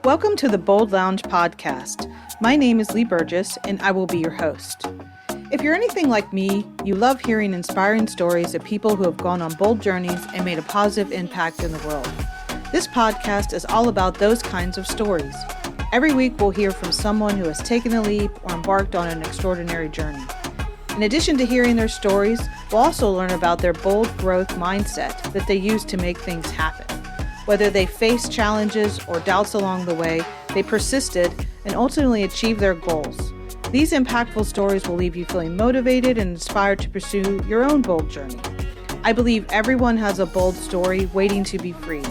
Welcome to the Bold Lounge podcast. My name is Lee Burgess, and I will be your host. If you're anything like me, you love hearing inspiring stories of people who have gone on bold journeys and made a positive impact in the world. This podcast is all about those kinds of stories. Every week, we'll hear from someone who has taken the leap or embarked on an extraordinary journey. In addition to hearing their stories, we'll also learn about their bold growth mindset that they use to make things happen. Whether they faced challenges or doubts along the way, they persisted and ultimately achieved their goals. These impactful stories will leave you feeling motivated and inspired to pursue your own bold journey. I believe everyone has a bold story waiting to be freed.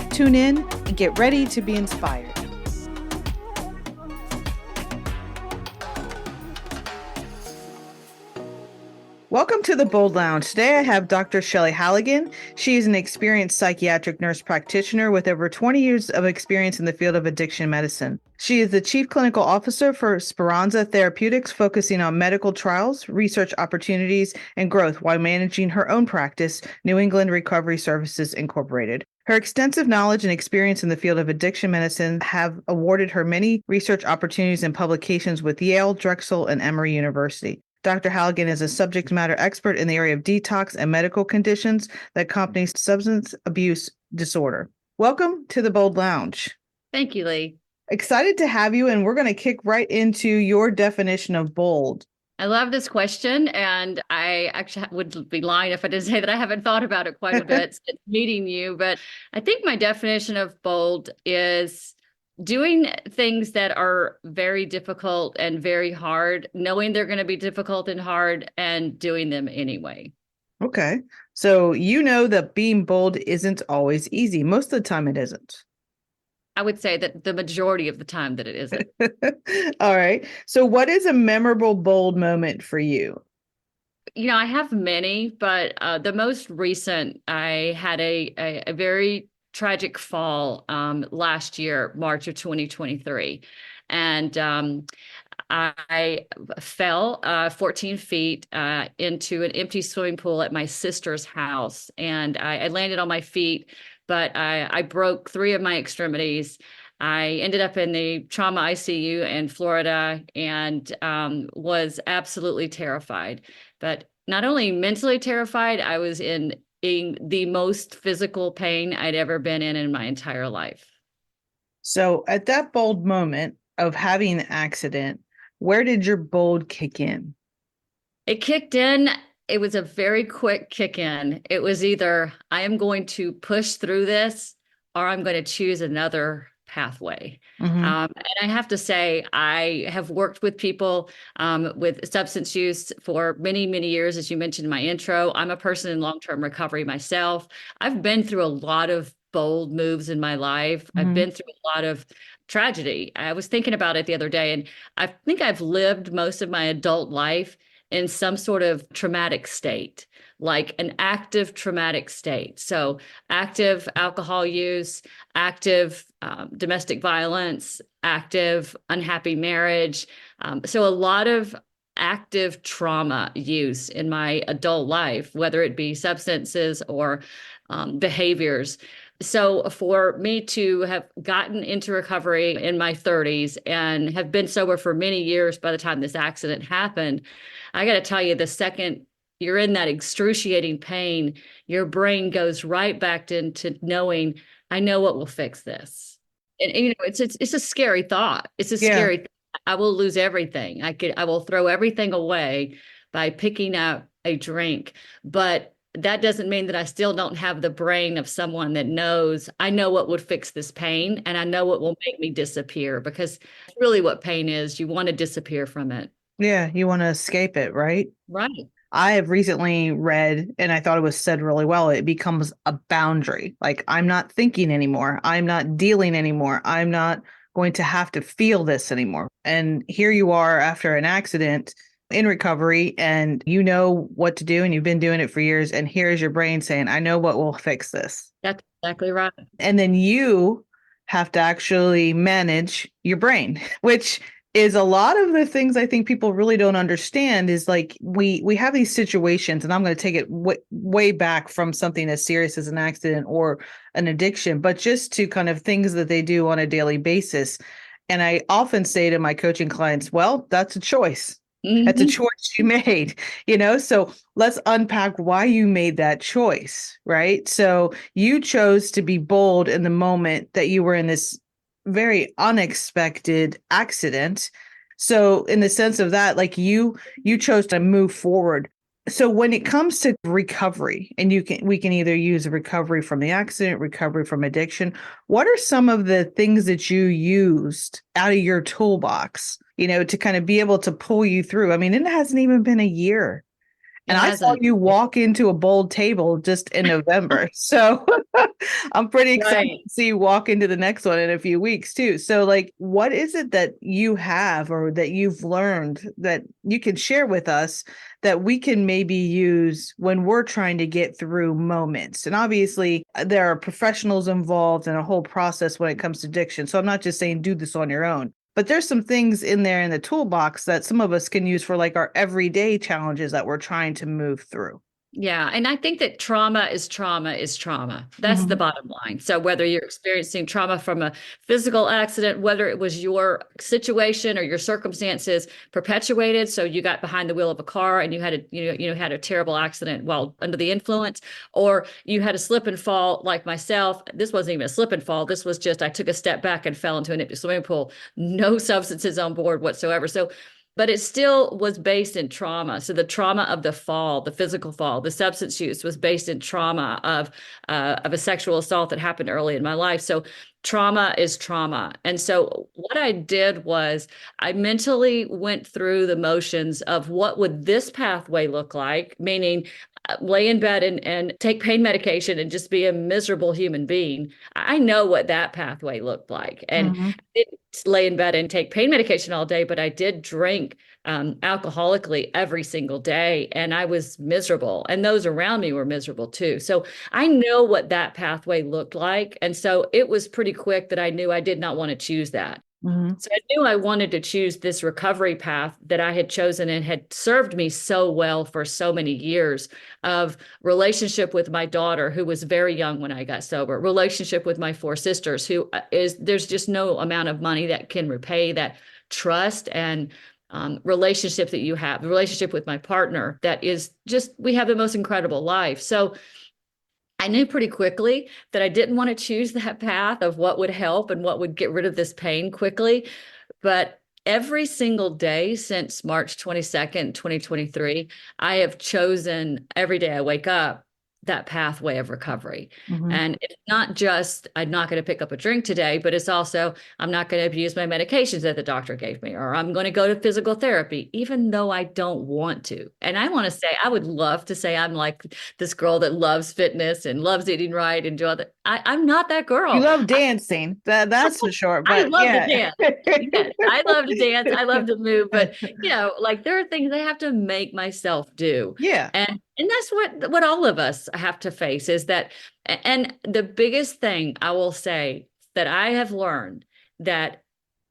Tune in and get ready to be inspired. Welcome to the Bold Lounge. Today I have Dr. Shelley Halligan. She is an experienced psychiatric nurse practitioner with over 20 years of experience in the field of addiction medicine. She is the Chief Clinical Officer for Speranza Therapeutics, focusing on medical trials, research opportunities, and growth while managing her own practice, New England Recovery Services Incorporated. Her extensive knowledge and experience in the field of addiction medicine have awarded her many research opportunities and publications with Yale, Drexel, and Emory University. Dr. Halligan is a subject matter expert in the area of detox and medical conditions that accompany substance abuse disorder. Welcome to the Bold Lounge. Thank you, Lee. Excited to have you, and we're going to kick right into your definition of bold. I love this question, and I actually would be lying if I didn't say that I haven't thought about it quite a bit since meeting you, but I think my definition of bold is doing things that are very difficult and very hard, knowing they're going to be difficult and hard, and doing them anyway. Okay. So you know that being bold isn't always easy. Most of the time it isn't. I would say that the majority of the time that it isn't. All right. So what is a memorable bold moment for you? You know, I have many, but the most recent, I had a very tragic fall last year, March of 2023. And I fell 14 feet into an empty swimming pool at my sister's house. And I landed on my feet, but I broke 3 of my extremities. I ended up in the trauma ICU in Florida and was absolutely terrified. But not only mentally terrified, I was in the most physical pain I'd ever been in my entire life. So at that bold moment of having an accident, where did your bold kick in? It kicked in. It was a very quick kick in. It was either I am going to push through this or I'm going to choose another pathway. Mm-hmm. And I have to say, I have worked with people with substance use for many, many years. As you mentioned in my intro, I'm a person in long-term recovery myself. I've been through a lot of bold moves in my life. Mm-hmm. I've been through a lot of tragedy. I was thinking about it the other day, and I think I've lived most of my adult life in some sort of traumatic state, like an active traumatic state. So active alcohol use, active domestic violence, active unhappy marriage. So a lot of active trauma use in my adult life, whether it be substances or behaviors. So for me to have gotten into recovery in my 30s and have been sober for many years by the time this accident happened, I got to tell you, the second you're in that excruciating pain, your brain goes right back into knowing, I know what will fix this. And you know, it's a scary thought. It's a scary thought. I will lose everything. I will throw everything away by picking up a drink. But that doesn't mean that I still don't have the brain of someone that knows, I know what would fix this pain, and I know what will make me disappear, because that's really what pain is. You want to disappear from it. Yeah, you want to escape it, right? Right. I have recently read, and I thought it was said really well, it becomes a boundary. Like, I'm not thinking anymore. I'm not dealing anymore. I'm not going to have to feel this anymore. And here you are after an accident in recovery, and you know what to do, and you've been doing it for years. And here's your brain saying, I know what will fix this. That's exactly right. And then you have to actually manage your brain, which is a lot of the things I think people really don't understand is like we have these situations, and I'm going to take it way back from something as serious as an accident or an addiction, but just to kind of things that they do on a daily basis. And I often say to my coaching clients, well, that's a choice. That's a Hmm. choice you made, So let's unpack why you made that choice, right? So you chose to be bold in the moment that you were in this very unexpected accident. So in the sense of that, like you chose to move forward. So when it comes to recovery, and we can either use recovery from the accident, recovery from addiction, what are some of the things that you used out of your toolbox, to kind of be able to pull you through? I mean, it hasn't even been a year. It And I saw hasn't. you walk into a bold table just in November. So I'm pretty excited Right. to see you walk into the next one in a few weeks too. So like, what is it that you have or that you've learned that you can share with us that we can maybe use when we're trying to get through moments? And obviously there are professionals involved in a whole process when it comes to addiction. So I'm not just saying do this on your own. But there's some things in there in the toolbox that some of us can use for like our everyday challenges that we're trying to move through. Yeah. And I think that trauma is trauma is trauma. That's the Mm-hmm. bottom line. So whether you're experiencing trauma from a physical accident, whether it was your situation or your circumstances perpetuated, so you got behind the wheel of a car and you had had a terrible accident while under the influence, or you had a slip and fall like myself. This wasn't even a slip and fall. This was just I took a step back and fell into an empty swimming pool, no substances on board whatsoever. So but it still was based in trauma. So the trauma of the fall, the physical fall, the substance use was based in trauma of a sexual assault that happened early in my life. So trauma is trauma. And so what I did was I mentally went through the motions of what would this pathway look like, meaning lay in bed and take pain medication and just be a miserable human being. I know what that pathway looked like. And Mm-hmm. I didn't lay in bed and take pain medication all day, but I did drink alcoholically every single day. And I was miserable. And those around me were miserable too. So I know what that pathway looked like. And so it was pretty quick that I knew I did not want to choose that. Mm-hmm. So I knew I wanted to choose this recovery path that I had chosen and had served me so well for so many years of relationship with my daughter, who was very young when I got sober, relationship with my four sisters, who there's just no amount of money that can repay that trust and relationship that you have, the relationship with my partner that is just, we have the most incredible life. So I knew pretty quickly that I didn't want to choose that path of what would help and what would get rid of this pain quickly. But every single day since March 22nd, 2023, I have chosen every day I wake up that pathway of recovery. Mm-hmm. And it's not just, I'm not going to pick up a drink today, but it's also, I'm not going to abuse my medications that the doctor gave me, or I'm going to go to physical therapy, even though I don't want to. And I want to say, I would love to say I'm like this girl that loves fitness and loves eating right and do all that. I'm not that You girl. love dancing. That's for sure. I But love to yeah. dance. Yes, I love to dance. I love to move, but like there are things I have to make myself do. Yeah. And that's what all of us have to face is that, and the biggest thing I will say that I have learned that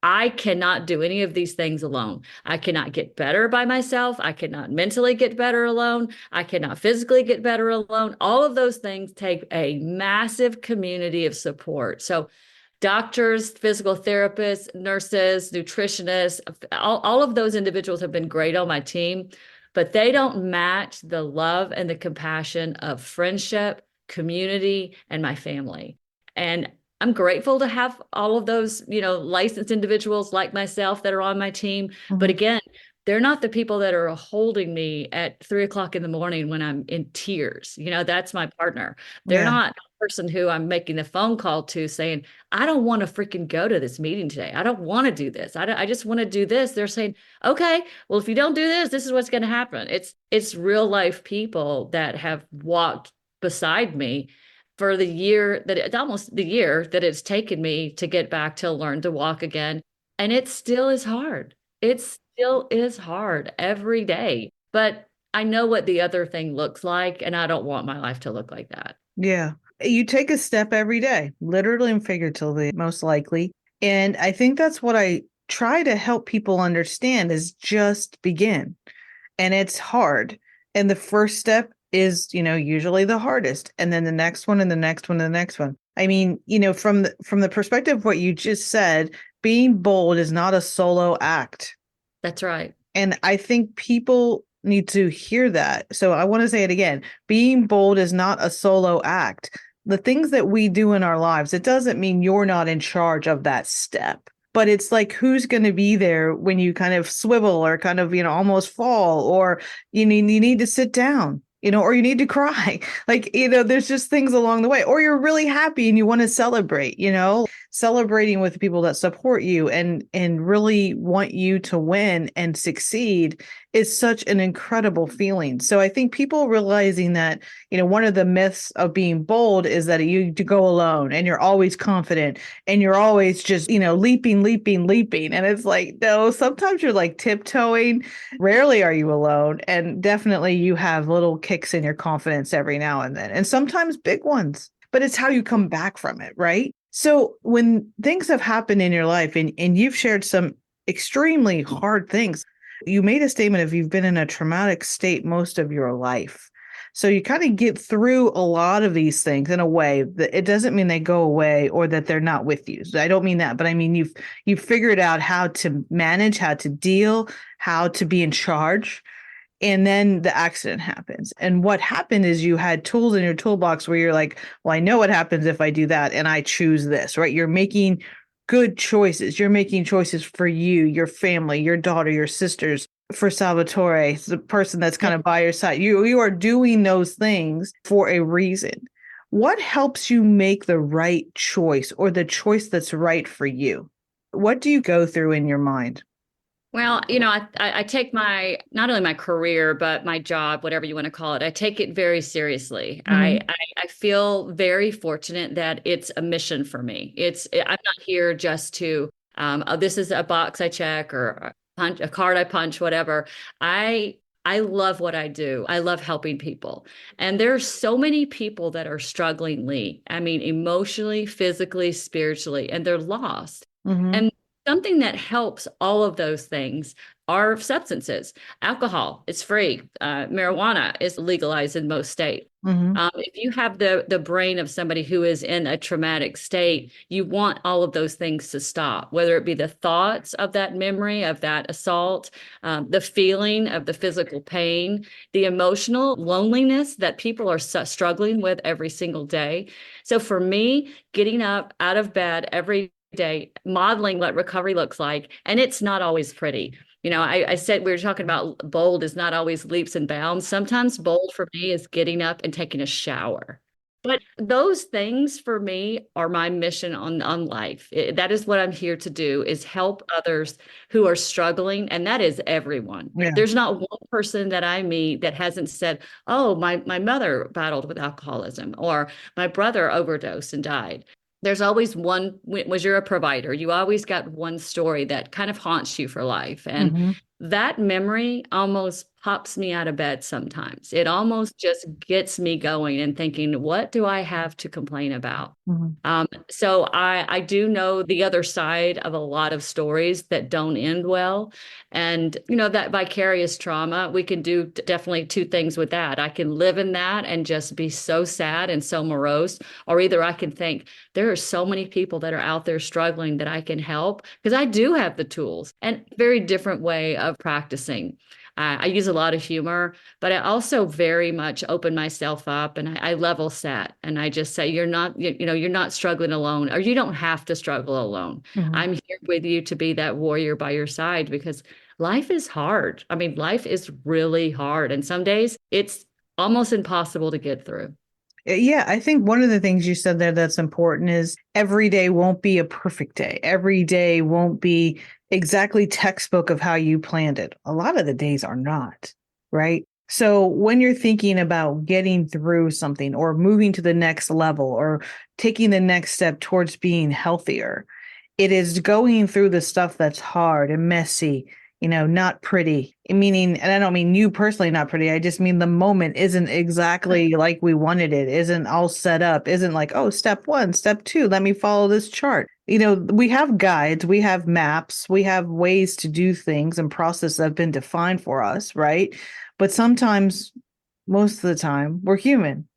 I cannot do any of these things alone. I cannot get better by myself. I cannot mentally get better alone. I cannot physically get better alone. All of those things take a massive community of support. So doctors, physical therapists, nurses, nutritionists, all of those individuals have been great on my team, but they don't match the love and the compassion of friendship, community, and my family. And I'm grateful to have all of those, licensed individuals like myself that are on my team. But Mm-hmm. again, they're not the people that are holding me at 3 o'clock in the morning when I'm in tears. That's my partner. They're Yeah. not the person who I'm making the phone call to saying, I don't want to freaking go to this meeting today. I don't want to do this. I just want to do this. They're saying, okay, well, if you don't do this, this is what's going to happen. It's real life people that have walked beside me for the year that it's almost the year that it's taken me to get back to learn to walk again. And it still is hard. It still is hard every day. But I know what the other thing looks like, and I don't want my life to look like that. Yeah. You take a step every day, literally and figuratively, most likely. And I think that's what I try to help people understand is just begin. And it's hard. And the first step is, usually the hardest. And then the next one and the next one and the next one. I mean, from the perspective of what you just said, being bold is not a solo act. That's right. And I think people need to hear that. So I want to say it again. Being bold is not a solo act. The things that we do in our lives, it doesn't mean you're not in charge of that step. But it's like, who's going to be there when you kind of swivel or kind of, almost fall, or you need to sit down, or you need to cry. Like, there's just things along the way, or you're really happy and you want to celebrate, celebrating with people that support you and really want you to win and succeed is such an incredible feeling. So I think people realizing that, one of the myths of being bold is that you to go alone and you're always confident and you're always just, leaping. And it's like, no, sometimes you're like tiptoeing. Rarely are you alone. And definitely you have little kicks in your confidence every now and then, and sometimes big ones, but it's how you come back from it, right? So when things have happened in your life and you've shared some extremely hard things, you made a statement of you've been in a traumatic state most of your life. So you kind of get through a lot of these things in a way that it doesn't mean they go away or that they're not with you. So I don't mean that, but I mean, you've figured out how to manage, how to deal, how to be in charge. And then the accident happens. And what happened is you had tools in your toolbox where you're like, well, I know what happens if I do that. And I choose this, right? You're making good choices. You're making choices for you, your family, your daughter, your sisters, for Salvatore, the person that's kind of by your side. You are doing those things for a reason. What helps you make the right choice or the choice that's right for you? What do you go through in your mind? Well, I take not only my career, but my job, whatever you want to call it, I take it very seriously. Mm-hmm. I feel very fortunate that it's a mission for me. I'm not here just to, oh, this is a box I check or a card I punch, whatever. I love what I do. I love helping people. And there are so many people that are struggling, Lee. I mean, emotionally, physically, spiritually, and they're lost. Mm-hmm. And something that helps all of those things are substances. Alcohol is free. Marijuana is legalized in most states. Mm-hmm. If you have the brain of somebody who is in a traumatic state, you want all of those things to stop, whether it be the thoughts of that memory of that assault, the feeling of the physical pain, the emotional loneliness that people are struggling with every single day. So for me, getting up out of bed every day, modeling what recovery looks like, and it's not always pretty. I said we were talking about bold is not always leaps and bounds. Sometimes bold for me is getting up and taking a shower. But those things for me are my mission on life. That is what I'm here to do, is help others who are struggling. And that is everyone. Yeah. There's not one person that I meet that hasn't said, oh, my mother battled with alcoholism, or my brother overdosed and died. There's always one, was you're a provider, you always got one story that kind of haunts you for life. And Mm-hmm. that memory almost pops me out of bed sometimes. It almost just gets me going and thinking, what do I have to complain about? Mm-hmm. So I do know the other side of a lot of stories that don't end well. And, that vicarious trauma, we can do definitely two things with that. I can live in that and just be so sad and so morose, or either I can think there are so many people that are out there struggling that I can help, because I do have the tools, and very different way of practicing. I use a lot of humor, but I also very much open myself up, and I level set, and I just say, you're not struggling alone, or you don't have to struggle alone. Mm-hmm. I'm here with you to be that warrior by your side, because life is hard. I mean, life is really hard. And some days it's almost impossible to get through. Yeah, I think one of the things you said there that's important is every day won't be a perfect day. Every day won't be exactly textbook of how you planned it. A lot of the days are not, right? So when you're thinking about getting through something or moving to the next level or taking the next step towards being healthier, it is going through the stuff that's hard and messy, not pretty. Meaning, and I don't mean you personally not pretty. I just mean the moment isn't exactly like we wanted it, isn't all set up, isn't like, oh, step one, step two, let me follow this chart. We have guides, we have maps, we have ways to do things and process that have been defined for us, right? But sometimes, most of the time, we're human.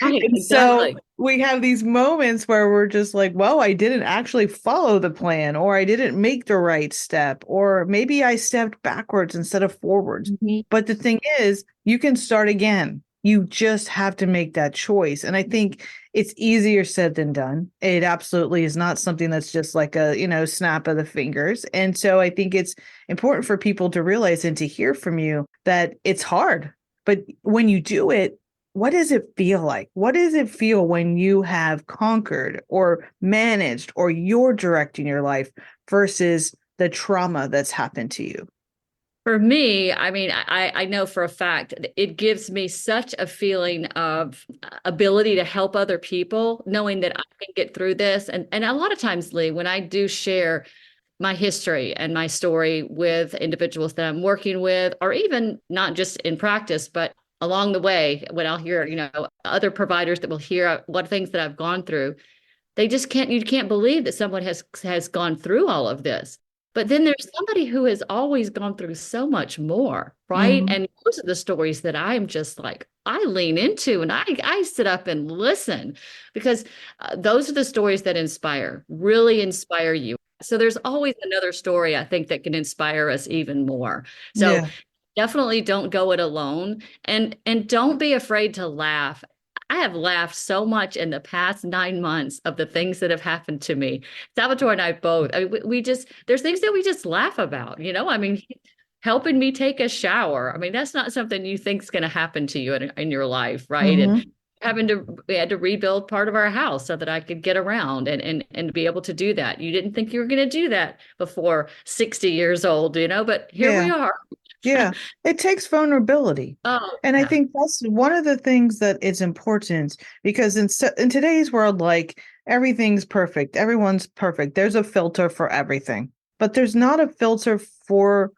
Right, And so exactly. we have these moments where we're just like, well, I didn't actually follow the plan, or I didn't make the right step, or maybe I stepped backwards instead of forwards. Mhm. But the thing is, you can start again. You just have to make that choice. And I think it's easier said than done. It absolutely is not something that's just like a, snap of the fingers. And so I think it's important for people to realize and to hear from you that it's hard. But when you do it, what does it feel like? What does it feel when you have conquered or managed or you're directing your life versus the trauma that's happened to you? For me, I mean, I know for a fact that it gives me such a feeling of ability to help other people, knowing that I can get through this. And a lot of times, Lee, when I do share my history and my story with individuals that I'm working with, or even not just in practice, but along the way, when I'll hear, other providers that will hear what things that I've gone through, they just you can't believe that someone has gone through all of this. But then there's somebody who has always gone through so much more, right? Mhm. And those are the stories that I'm just like, I lean into and I sit up and listen because those are the stories that inspire, really inspire you. So there's always another story I think that can inspire us even more. So Yeah. definitely don't go it alone and don't be afraid to laugh. I have laughed so much in the past 9 months of the things that have happened to me. Salvatore and I both. I mean, we just there's things that we just laugh about, I mean, helping me take a shower. I mean, that's not something you think is going to happen to you in your life, right? And Hmm. we had to rebuild part of our house so that I could get around and be able to do that. You didn't think you were going to do that before 60 years old, but here we Yeah. are. Yeah. It takes vulnerability. Oh, And I yeah. think that's one of the things that is important because in today's world, like everything's perfect, everyone's perfect. There's a filter for everything, but there's not a filter for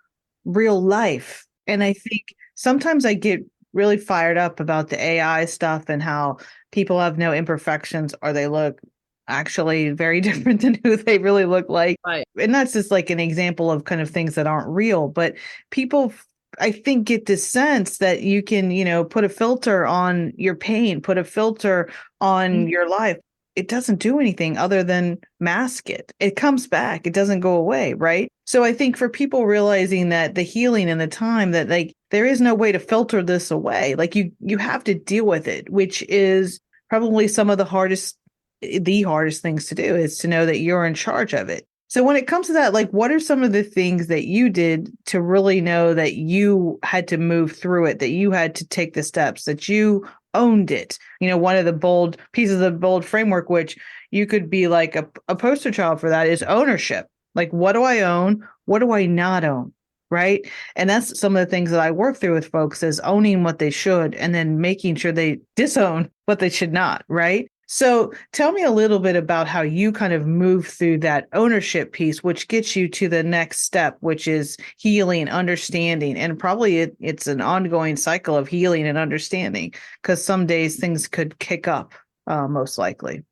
real life. And I think sometimes I get really fired up about the AI stuff and how people have no imperfections or they look actually very different than who they really look like. Right. And that's just like an example of kind of things that aren't real, but people I think get this sense that you can, put a filter on your pain, put a filter on Mhm. your life. It doesn't do anything other than mask it. It comes back. It doesn't go away, right? So I think for people realizing that the healing and the time that like there is no way to filter this away. Like you have to deal with it, which is probably some of the hardest things to do is to know that you're in charge of it. So when it comes to that, like what are some of the things that you did to really know that you had to move through it, that you had to take the steps, that you owned it? One of the bold pieces of the bold framework, which you could be like a poster child for that is ownership. Like, what do I own? What do I not own? Right. And that's some of the things that I work through with folks is owning what they should and then making sure they disown what they should not. Right. So tell me a little bit about how you kind of move through that ownership piece, which gets you to the next step, which is healing, understanding. And probably it's an ongoing cycle of healing and understanding because some days things could kick up, most likely.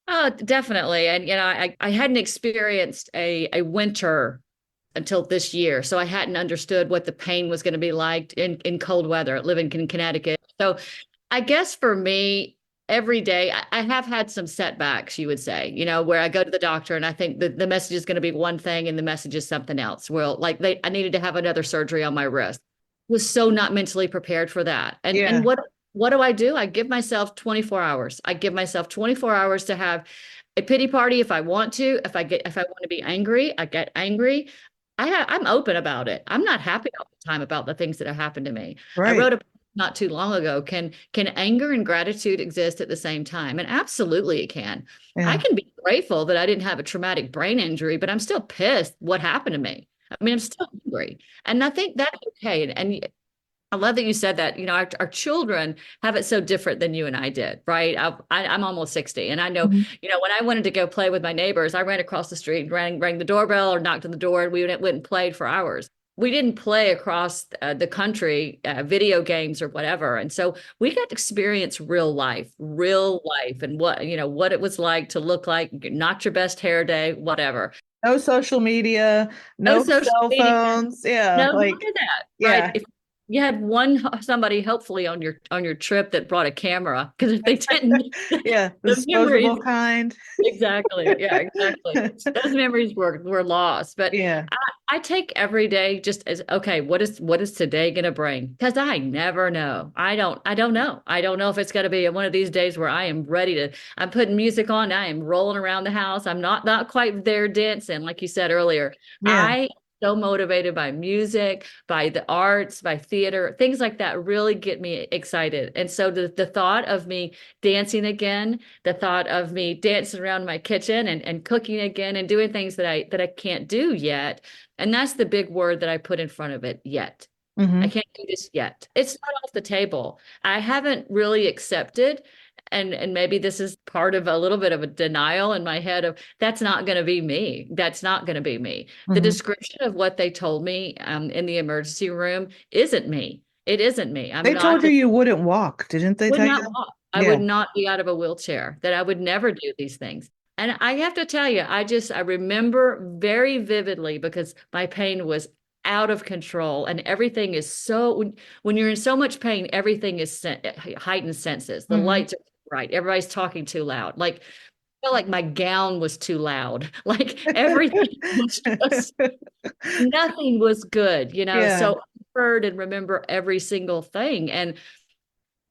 Oh, definitely. And I hadn't experienced a winter until this year. So I hadn't understood what the pain was going to be like in cold weather, living in Connecticut. So I guess for me, every day I have had some setbacks, you would say, where I go to the doctor and I think the message is going to be one thing and the message is something else. Well, like I needed to have another surgery on my wrist. Was so not mentally prepared for that. And Yeah. what do? I give myself 24 hours. I give myself 24 hours to have a pity party if I want to. If I want to be angry, I get angry. I'm open about it. I'm not happy all the time about the things that have happened to me. I Right. wrote a not too long ago. Can anger and gratitude exist at the same time? And absolutely it can. I Yeah. can be grateful that I didn't have a traumatic brain injury, but I'm still pissed what happened to me. I mean, I'm still angry. And I think that's okay. And I love that you said that. Our children have it so different than you and I did, right? I'm almost 60, and I know, Mhm. when I wanted to go play with my neighbors, I ran across the street, rang the doorbell or knocked on the door, and we went and played for hours. We didn't play across the country, video games or whatever. And so we got to experience real life, and what it was like to look like, not your best hair day, whatever. No social media, No no social cell media. phones. Yeah, No, none like, of that, right? yeah, If you had somebody hopefully on your trip that brought a camera, because if they didn't, yeah, the memories. disposable kind. Exactly. Yeah, exactly. Those memories were lost. But Yeah. I take every day just as, okay, what is today gonna bring? Because I never know. I don't know. I don't know if it's gonna be one of these days where I'm putting music on, I am rolling around the house. I'm not quite there dancing, like you said earlier. Yeah. I so motivated by music, by the arts, by theater, things like that really get me excited. And so the thought of me dancing again, the thought of me dancing around my kitchen and cooking again and doing things that I can't do yet. And that's the big word that I put in front of it, yet. I Hmm. can't do this yet. It's not off the table. I haven't really accepted, and maybe this is part of a little bit of a denial in my head of that's not going to be me. That's not going to be me. The Hmm. description of what they told me in the emergency room isn't me. It isn't me. I'm They not told you the you wouldn't walk, didn't they would tell not you? walk. I Yeah. would not be out of a wheelchair, that I would never do these things. And I have to tell you, I remember very vividly because my pain was out of control, and everything is when you're in so much pain, everything is heightened senses. The Hmm. lights are bright. Everybody's talking too loud. Like, I felt like my gown was too loud. Like everything was just, nothing was good, Yeah. so I heard and remember every single thing. And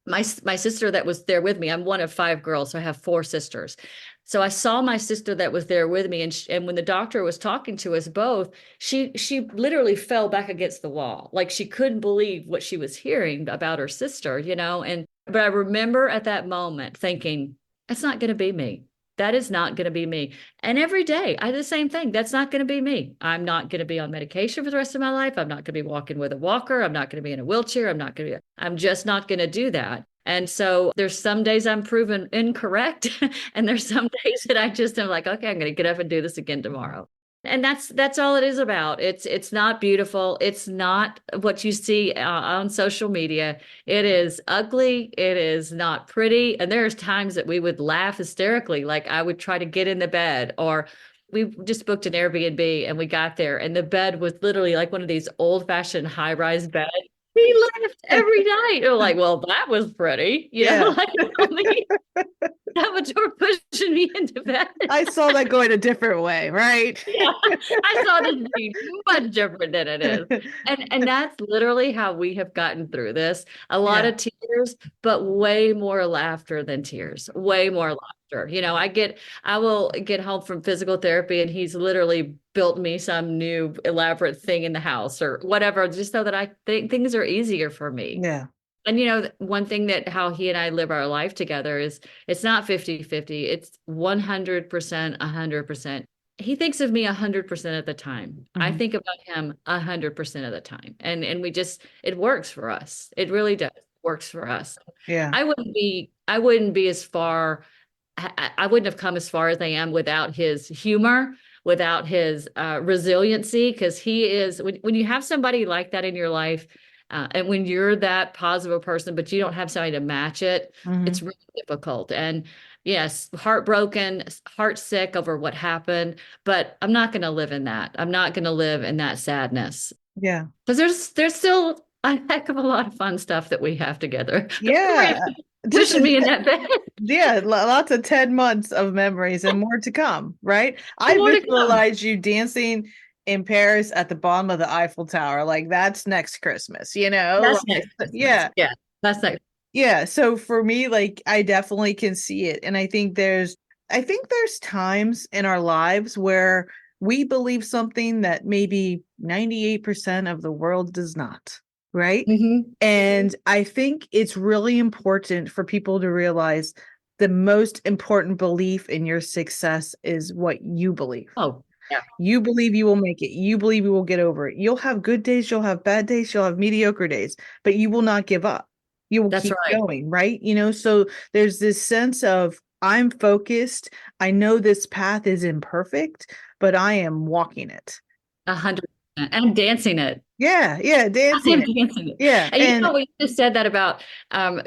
my sister that was there with me, I'm one of five girls, so I have four sisters. So I saw my sister that was there with me, and when the doctor was talking to us both, she literally fell back against the wall, like she couldn't believe what she was hearing about her sister, and but I remember at that moment thinking, that's not going to be me. That is not going to be me. And every day I do the same thing. That's not going to be me. I'm not going to be on medication for the rest of my life. I'm not going to be walking with a walker. I'm not going to be in a wheelchair. I'm just not going to do that. And so there's some days I'm proven incorrect. And there's some days that I just am like, okay, I'm going to get up and do this again tomorrow. And that's all it is about. It's not beautiful. It's not what you see on social media. It is ugly. It is not pretty. And there's times that we would laugh hysterically, like I would try to get in the bed, or we just booked an Airbnb and we got there and the bed was literally like one of these old-fashioned high-rise beds. We laughed every night. We're like, well, that was pretty, Yeah. like, I mean, that much were pushing me into bed. I saw that going a different way, right? Yeah, I saw this being much different than it is. And that's literally how we have gotten through this. A lot Yeah. of tears, but way more laughter than tears. Way more laughter. I will get home from physical therapy and he's literally built me some new elaborate thing in the house or whatever, just so that I think things are easier for me. Yeah. And one thing that how he and I live our life together is it's not 50-50, it's 100%, 100%. He thinks of me 100% of the time. I Mhm. think about him 100% of the time. And it works for us. It really does works for us. Yeah. I wouldn't be as far, I wouldn't have come as far as I am without his humor, without his resiliency, because he is, when you have somebody like that in your life, and when you're that positive person, but you don't have somebody to match it, Hmm. it's really difficult. And yes, heartbroken, heart sick over what happened, but I'm not going to live in that. I'm not going to live in that sadness Yeah. because there's still a heck of a lot of fun stuff that we have together. Yeah. Just Pushing me in that bed. yeah, lots of 10 months of memories and more to come, right? I More to come. visualize you dancing in Paris at the bottom of the Eiffel Tower. Like that's next Christmas, you know? That's next Like, Christmas. yeah. Yeah, that's next. Yeah. So for me, like I definitely can see it. And I think there's times in our lives where we believe something that maybe 98% of the world does not, right? Mhm. And I think it's really important for people to realize the most important belief in your success is what you believe. Oh, Yeah, You believe you will make it. You believe you will get over it. You'll have good days, you'll have bad days, you'll have mediocre days, but you will not give up. You will that's keep right. going, right? So there's this sense of I'm focused. I know this path is imperfect, but I am walking it. 100%. And dancing it. Yeah, yeah, dancing I'm it. dancing it. Yeah, And you and know, we just said that about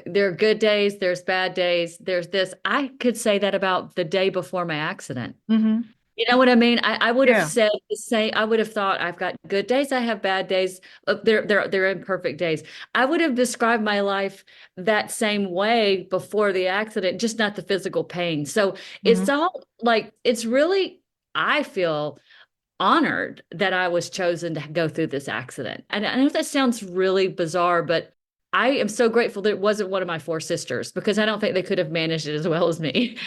there are good days, there's bad days, there's this. I could say that about the day before my accident. mhm, You know what I mean? I would have yeah, said the same. I would have thought I've got good days, I have bad days. They're imperfect days. I would have described my life that same way before the accident, just not the physical pain. So it's mhm, all like it's really, I feel honored that I was chosen to go through this accident. And I know that sounds really bizarre, but I am so grateful that it wasn't one of my four sisters because I don't think they could have managed it as well as me.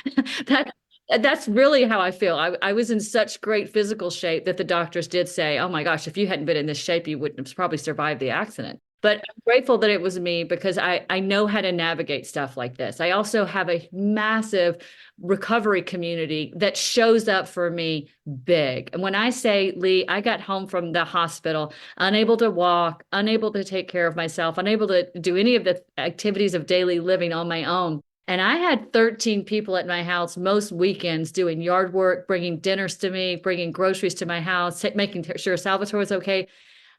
that that's really how I feel. I was in such great physical shape that the doctors did say, "Oh my gosh, if you hadn't been in this shape, you wouldn't have probably survived the accident." But I'm grateful that it was me because I know how to navigate stuff like this. I also have a massive recovery community that shows up for me big. And when I say, Lee, I got home from the hospital, unable to walk, unable to take care of myself, unable to do any of the activities of daily living on my own. And I had 13 people at my house most weekends doing yard work, bringing dinners to me, bringing groceries to my house, making sure Salvatore was okay.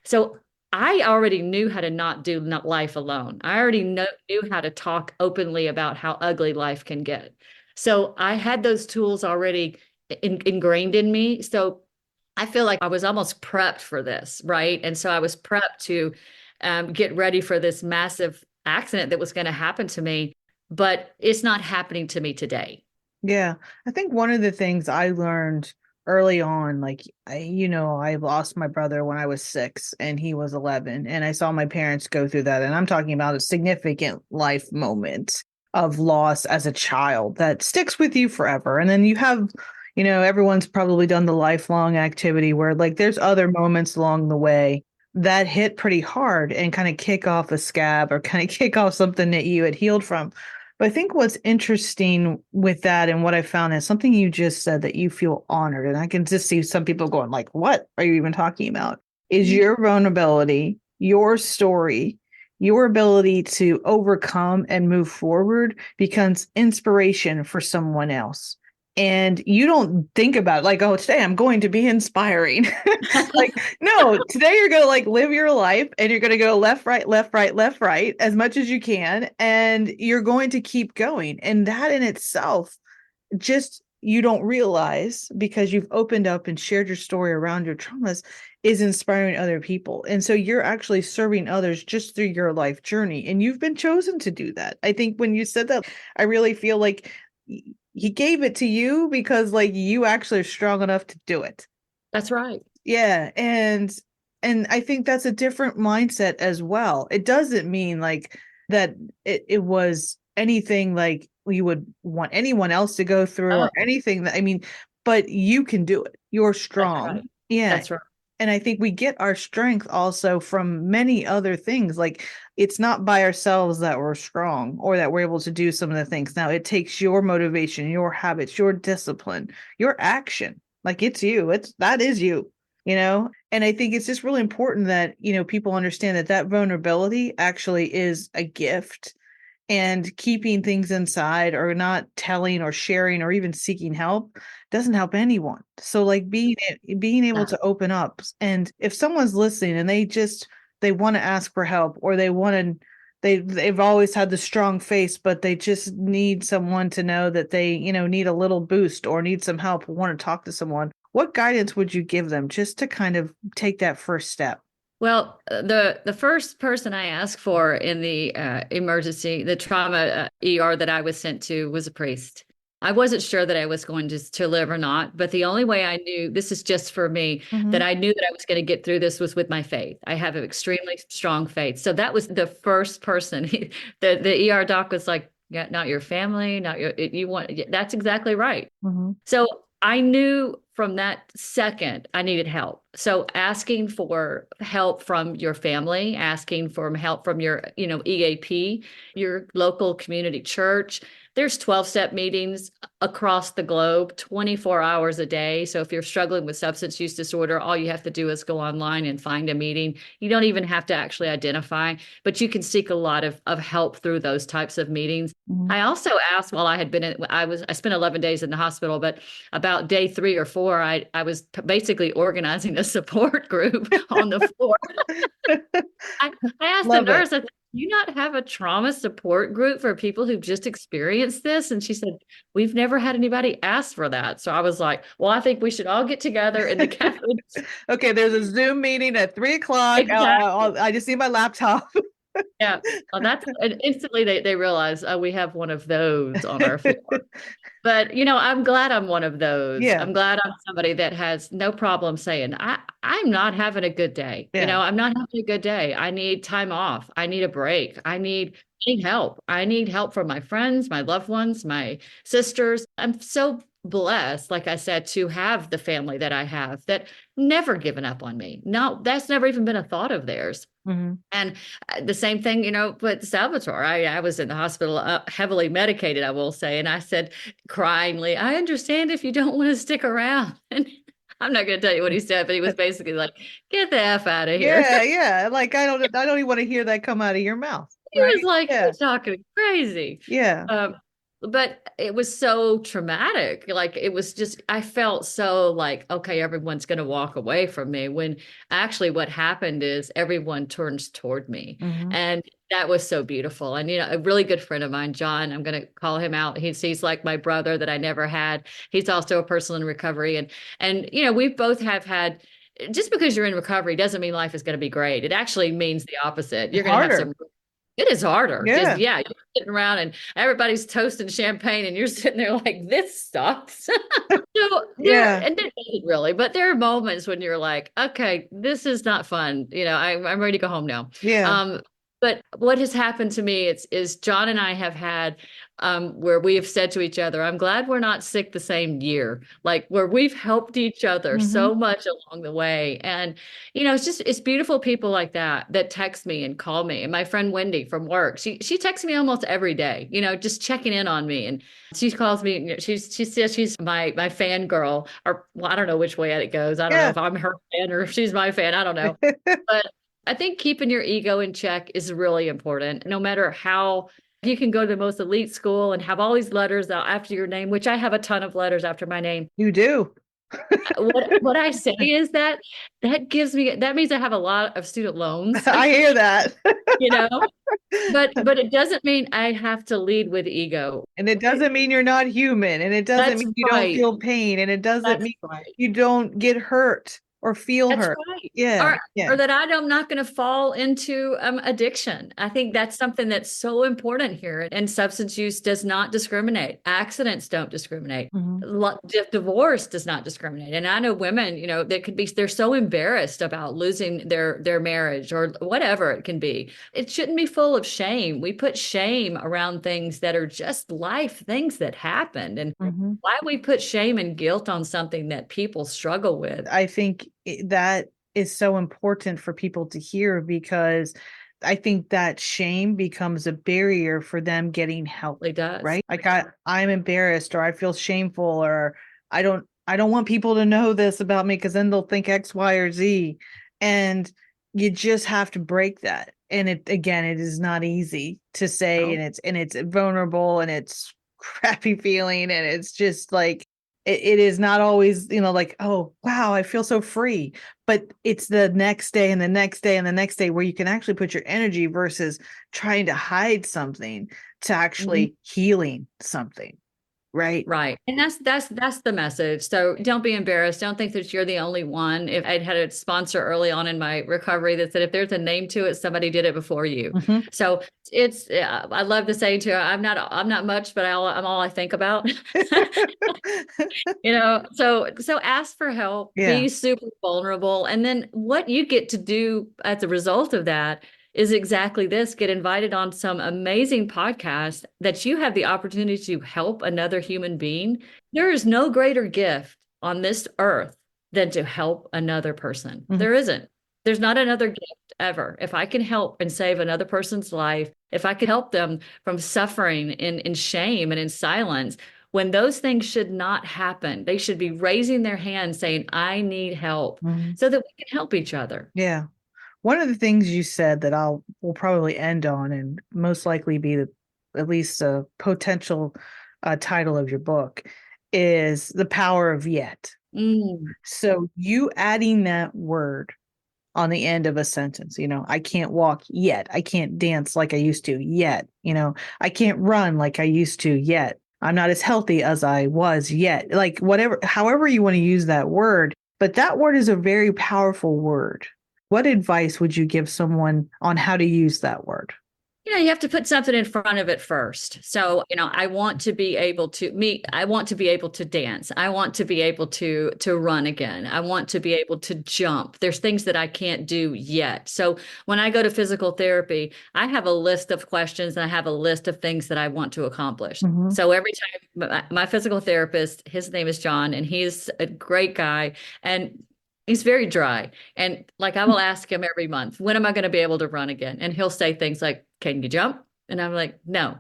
So I already knew how to not do life alone. I already knew how to talk openly about how ugly life can get. So I had those tools already ingrained in me. So I feel like I was almost prepped for this, right? And so I was prepped to get ready for this massive accident that was going to happen to me, but it's not happening to me today. yeah. I think one of the things I learned early on, like I lost my brother when I was 6 and he was 11, and I saw my parents go through that. And I'm talking about a significant life moment of loss as a child that sticks with you forever. And then you have, everyone's probably done the lifelong activity where like there's other moments along the way that hit pretty hard and kind of kick off a scab or kind of kick off something that you had healed from. But I think what's interesting with that and what I found is something you just said that you feel honored. And I can just see some people going like, what are you even talking about? Is your vulnerability, your story, your ability to overcome and move forward becomes inspiration for someone else. And you don't think about it like, oh, today I'm going to be inspiring. Like, no, today you're going to like live your life and you're going to go left, right, left, right, left, right as much as you can. And you're going to keep going. And that in itself, just you don't realize because you've opened up and shared your story around your traumas is inspiring other people. And so you're actually serving others just through your life journey. And you've been chosen to do that. I think when you said that, I really feel like he gave it to you because like you actually are strong enough to do it. That's right. Yeah, and I think that's a different mindset as well. It doesn't mean like that it was anything like you would want anyone else to go through or Oh, anything that I mean, but you can do it. You're that's strong. right. Yeah. That's right. And I think we get our strength also from many other things. Like it's not by ourselves that we're strong or that we're able to do some of the things. Now it takes your motivation, your habits, your discipline, your action. Like it's you. That is you. And I think it's just really important that, people understand that that vulnerability actually is a gift, and keeping things inside or not telling or sharing or even seeking help doesn't help anyone. So like being able Yeah. to open up, and if someone's listening and they want to ask for help, or they've always had the strong face, but they just need someone to know that they, need a little boost or need some help, or want to talk to someone. What guidance would you give them just to kind of take that first step? Well, the first person I asked for in the the trauma ER that I was sent to was a priest. I wasn't sure that I was going to live or not, but the only way I knew, this is just for me, that Mhm. I knew that I was going to get through this was with my faith. I have an extremely strong faith. So that was the first person. The ER doc was like, yeah, not your family, not your, you want, that's exactly right. Mhm. So I knew from that second, I needed help. So asking for help from your family, asking for help from your, EAP, your local community church. There's 12-step meetings across the globe, 24 hours a day. So if you're struggling with substance use disorder, all you have to do is go online and find a meeting. You don't even have to actually identify, but you can seek a lot of help through those types of meetings. Mhm. I also asked while I had been I spent 11 days in the hospital, but about day 3 or 4, I was basically organizing a support group on the floor. I, I asked the Love it. nurse, I said, "Do you not have a trauma support group for people who've just experienced this?" And she said, "We've never had anybody ask for that." So I was like, well, I think we should all get together in the cafe. Okay, there's a Zoom meeting at 3 o'clock. Exactly. I just need my laptop. Yeah. Well, and instantly they realize, oh, we have one of those on our floor. But I'm glad I'm one of those. Yeah. I'm glad I'm somebody that has no problem saying, I'm not having a good day. Yeah. I'm not having a good day. I need time off. I need a break. I need help. I need help from my friends, my loved ones, my sisters. I'm so blessed, like I said, to have the family that I have that never given up on me. No, that's never even been a thought of theirs. Mhm. And the same thing, with Salvatore. I was in the hospital, heavily medicated, I will say. And I said cryingly, "I understand if you don't want to stick around." And I'm not going to tell you what he said, but he was basically like, "Get the F out of here." Yeah, yeah. Like I don't even want to hear that come out of your mouth. He Right? was like, Yeah. "You're talking crazy." Yeah. But it was so traumatic. Like it was just, I felt so like, okay, everyone's going to walk away from me, when actually what happened is everyone turns toward me. Mhm. And that was so beautiful. And, a really good friend of mine, John, I'm going to call him out. He's like my brother that I never had. He's also a person in recovery. And, we both have had, just because you're in recovery doesn't mean life is going to be great. It actually means the opposite. You're It's going to have harder. it is harder. Just, Yeah. yeah, you're sitting around and everybody's toasting champagne and you're sitting there like, this sucks. So Yeah. and it doesn't really, but there are moments when you're like, okay, this is not fun. I'm ready to go home now. Yeah. But what has happened to me is John and I have had where we have said to each other, I'm glad we're not sick the same year, like where we've helped each other Mhm. so much along the way. And, it's beautiful people like that text me and call me. And my friend Wendy from work, she texts me almost every day, just checking in on me. And she calls me, she says she's my fangirl, or well, I don't know which way it goes. I don't know Yeah. if I'm her fan or if she's my fan. I don't know. But I think keeping your ego in check is really important. No matter how you can go to the most elite school and have all these letters out after your name, which I have a ton of letters after my name. You do. What I say is that means I have a lot of student loans, I hear that. you know, but it doesn't mean I have to lead with ego. And it doesn't mean you're not human, and it doesn't That's mean you don't right. feel pain, and it doesn't That's mean right. you don't get hurt or feel That's hurt. right. Yeah. Yeah. Or that I'm not going to fall into addiction. I think that's something that's so important here. And substance use does not discriminate. Accidents don't discriminate. Mhm. Divorce does not discriminate. And I know women, they're so embarrassed about losing their marriage or whatever it can be. It shouldn't be full of shame. We put shame around things that are just life things that happened. And Mhm. why we put shame and guilt on something that people struggle with. I think that is so important for people to hear, because I think that shame becomes a barrier for them getting help, It does. right? Like I'm embarrassed, or I feel shameful, or I don't want people to know this about me because then they'll think X, Y, or Z. And you just have to break that. And it is not easy to say, No. and it's vulnerable, and it's crappy feeling, and it's just like it is not always, like, oh wow, I feel so free. But it's the next day and the next day and the next day where you can actually put your energy versus trying to hide something to actually healing something. Right. Right. And that's the message. So don't be embarrassed. Don't think that you're the only one. If I'd had a sponsor early on in my recovery that said, if there's a name to it, somebody did it before you. Mhm. So I love to say to her, I'm not much, but I'm all I think about. So ask for help, Yeah. be super vulnerable. And then what you get to do as a result of that is exactly this: get invited on some amazing podcast that you have the opportunity to help another human being. There is no greater gift on this earth than to help another person. Mhm. There isn't. There's not another gift ever. If I can help and save another person's life, if I could help them from suffering in shame and in silence, when those things should not happen, they should be raising their hand saying, I need help, Mhm. so that we can help each other. Yeah. One of the things you said that will probably end on and most likely be at least a potential title of your book is the power of yet. Mm. So you adding that word on the end of a sentence, I can't walk yet. I can't dance like I used to yet. I can't run like I used to yet. I'm not as healthy as I was yet. Like whatever, however you want to use that word, but that word is a very powerful word. What advice would you give someone on how to use that word? You have to put something in front of it first. So, I want to be able to I want to be able to dance. I want to be able to run again. I want to be able to jump. There's things that I can't do yet. So, when I go to physical therapy, I have a list of questions and I have a list of things that I want to accomplish. Mm-hmm. So, every time my physical therapist, his name is John, and he's a great guy. And he's very dry. And like I will ask him every month, when am I going to be able to run again? And he'll say things like, can you jump? And I'm like, no.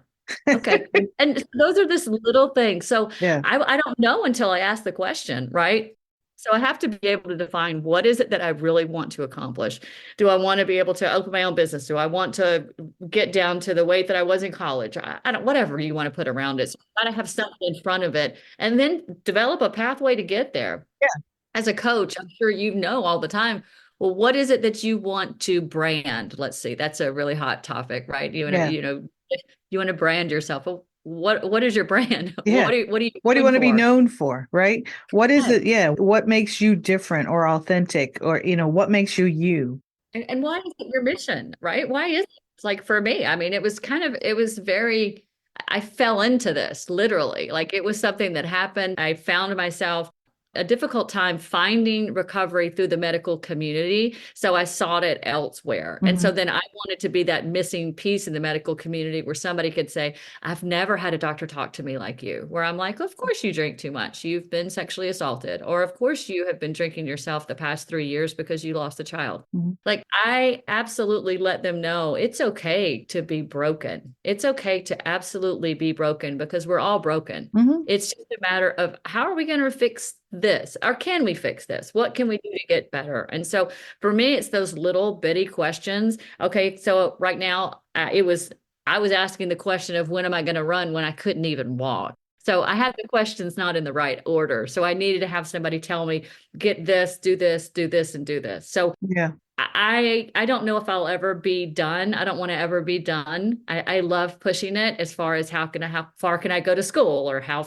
Okay. And those are just little things. So Yeah. I don't know until I ask the question, right? So I have to be able to define what is it that I really want to accomplish. Do I want to be able to open my own business? Do I want to get down to the weight that I was in college? I don't, whatever you want to put around it. So I got to have something in front of it and then develop a pathway to get there. Yeah. As a coach, I'm sure all the time. Well, what is it that you want to brand? Let's see. That's a really hot topic, right? Yeah. You want to brand yourself. Well, what is your brand? Yeah. What are you What do you want to be for? known for, right? What is Yeah. it? Yeah. What makes you different or authentic or, what makes you you? And why is it your mission, right? Why is it? It's like for me, I mean, it was very, I fell into this literally. Like it was something that happened. I found myself a difficult time finding recovery through the medical community. So I sought it elsewhere. And so then I wanted to be that missing piece in the medical community where somebody could say, I've never had a doctor talk to me like you, where I'm like, of course you drink too much. You've been sexually assaulted. Or of course you have been drinking yourself the past 3 years because you lost a child. Like I absolutely let them know it's okay to be broken. It's okay to absolutely be broken because we're all broken. It's just a matter of how are we going to fix this or can we fix this? What can we do to get better? And so for me, it's those little bitty questions. Okay. So right now I was asking the question of when am I going to run when I couldn't even walk? So I had the questions not in the right order. So I needed to have somebody tell me, get this, do this, do this, and do this. So Yeah. I don't know if I'll ever be done. I don't want to ever be done. I love pushing it as far as how far can I go to school or how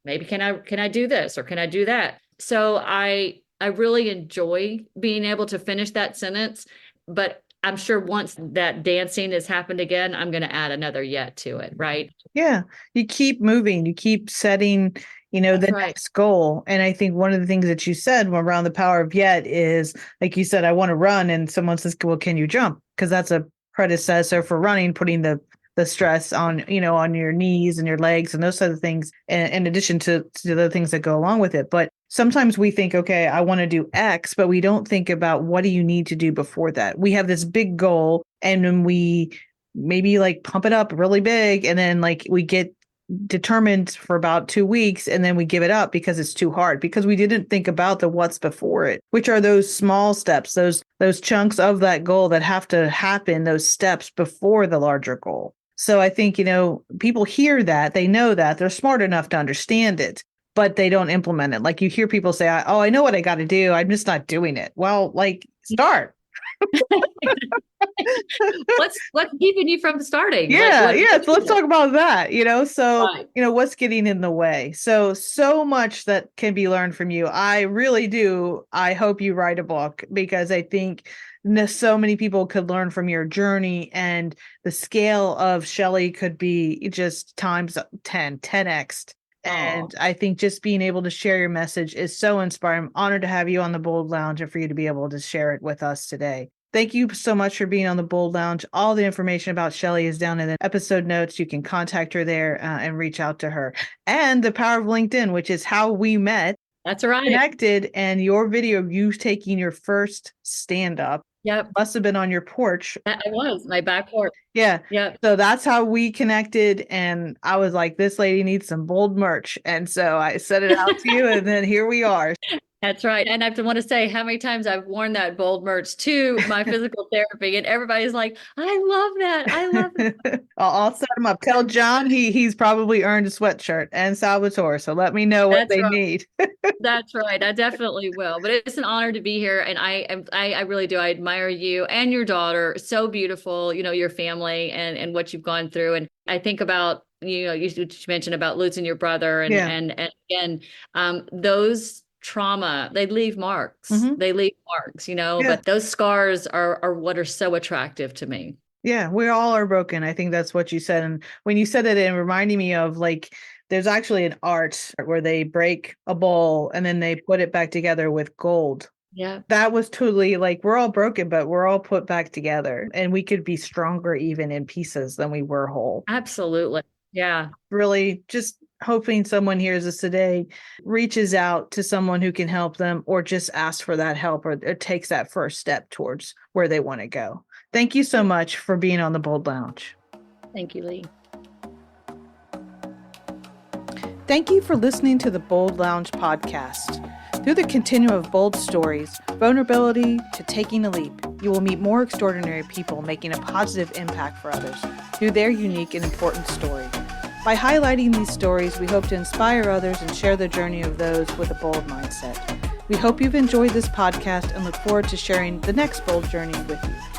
maybe can I do this or can I do that? So I really enjoy being able to finish that sentence, but I'm sure once that dancing has happened again, I'm going to add another yet to it, right? Yeah. You keep moving, you keep setting, the next goal. And I think one of the things that you said around the power of yet is, like you said, I want to run. And someone says, well, can you jump? Because that's a predecessor for running, putting the stress on, on your knees and your legs and those sort of things, in addition to the things that go along with it. But sometimes we think, okay, I want to do X, but we don't think about what do you need to do before that. We have this big goal and then we maybe like pump it up really big and then like we get determined for about 2 weeks and then we give it up because it's too hard because we didn't think about the what's before it, which are those small steps, those chunks of that goal that have to happen, those steps before the larger goal. So I think, people hear that, they know that, they're smart enough to understand it, but they don't implement it. Like you hear people say, oh, I know what I got to do. I'm just not doing it. Well, like start. What's keeping you from starting? Yeah. So let's talk about that, so, Right. what's getting in the way? So much that can be learned from you. I really do. I hope you write a book because I think so many people could learn from your journey and the scale of Shelley could be just times 10x. And I think just being able to share your message is so inspiring. I'm honored to have you on the Bold Lounge and for you to be able to share it with us today. Thank you so much for being on the Bold Lounge. All the information about Shelley is down in the episode notes. You can contact her there and reach out to her. And the power of LinkedIn, which is how we met. That's right. Connected, and your video of you taking your first stand up Yep. must have been on your porch. I was my back porch. Yeah. Yep. So that's how we connected. And I was like, this lady needs some bold merch. And so I set it out to you, and then here we are. That's right. And I want to say how many times I've worn that bold merch to my physical therapy, and everybody's like, I love that. I love it. I'll set him up. Tell John he's probably earned a sweatshirt and Salvatore. So let me know what they need. That's right. I definitely will. But it's an honor to be here. And I really do. I admire you and your daughter. So beautiful, your family and what you've gone through. And I think about, you mentioned about losing your brother and again, those trauma, they leave marks. Mm-hmm. They leave marks, but those scars are what are so attractive to me. Yeah, we all are broken. I think that's what you said. And when you said it reminded me of there's actually an art where they break a bowl and then they put it back together with gold. Yeah. That was totally we're all broken, but we're all put back together, and we could be stronger even in pieces than we were whole. Absolutely. Yeah. Really just hoping someone hears us today, reaches out to someone who can help them, or just asks for that help, or takes that first step towards where they want to go. Thank you so much for being on the Bold Lounge. Thank you, Lee. Thank you for listening to the Bold Lounge podcast. Through the continuum of bold stories, vulnerability to taking a leap, you will meet more extraordinary people making a positive impact for others through their unique and important story. By highlighting these stories, we hope to inspire others and share the journey of those with a bold mindset. We hope you've enjoyed this podcast and look forward to sharing the next bold journey with you.